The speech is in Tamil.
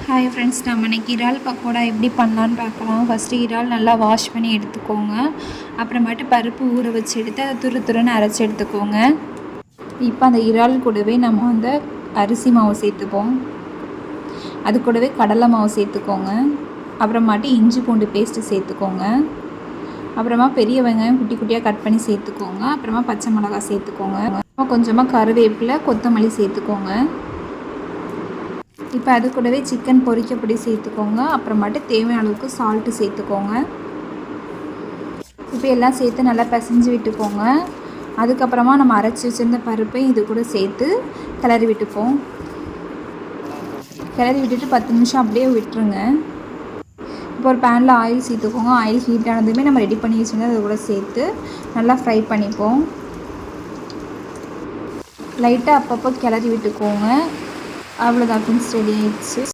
ஹாய் ஃப்ரெண்ட்ஸ், நம்ம இன்றைக்கி இறால் பக்கோடா எப்படி பண்ணலான்னு பார்க்கலாம். ஃபஸ்ட்டு இறால் நல்லா வாஷ் பண்ணி எடுத்துக்கோங்க. அப்புறமேட்டு பருப்பு ஊற வச்சு எடுத்து அதை துருன்னு அரைச்சி எடுத்துக்கோங்க. இப்போ அந்த இறால் கூடவே நம்ம அரிசி மாவு சேர்த்துப்போம். அது கூடவே கடலை மாவு சேர்த்துக்கோங்க. அப்புறமாட்டி இஞ்சி பூண்டு பேஸ்ட்டு சேர்த்துக்கோங்க. அப்புறமா பெரிய வெங்காயம் குட்டி குட்டியாக கட் பண்ணி சேர்த்துக்கோங்க. அப்புறமா பச்சை மிளகாய் சேர்த்துக்கோங்க. கொஞ்சமாக கருவேப்பிலை, கொத்தமல்லி சேர்த்துக்கோங்க. இப்போ அது கூடவே சிக்கன் பொரிக்க பொடி சேர்த்துக்கோங்க. அப்புறமாட்டு தேவையான அளவுக்கு சால்ட்டு சேர்த்துக்கோங்க. இப்போ எல்லாம் சேர்த்து நல்லா பிசைஞ்சு விட்டுக்கோங்க. அதுக்கப்புறமா நம்ம அரைச்சி வச்சுருந்த பருப்பையும் இது கூட சேர்த்து கிளறி விட்டுப்போம். கிளறி விட்டுட்டு 10 நிமிஷம் அப்படியே விட்டுருங்க. இப்போ ஒரு பேனில் ஆயில் சேர்த்துக்கோங்க. ஆயில் ஹீட் ஆனதுமே நம்ம ரெடி பண்ணி வச்சுருந்தா அது கூட சேர்த்து நல்லா ஃப்ரை பண்ணிப்போம். லைட்டாக அப்பப்போ கிளறி விட்டுக்கோங்க. அவ்வளோதான் ஃப்ரெண்ட்ஸ், ரெடி ஆயிடுச்சு.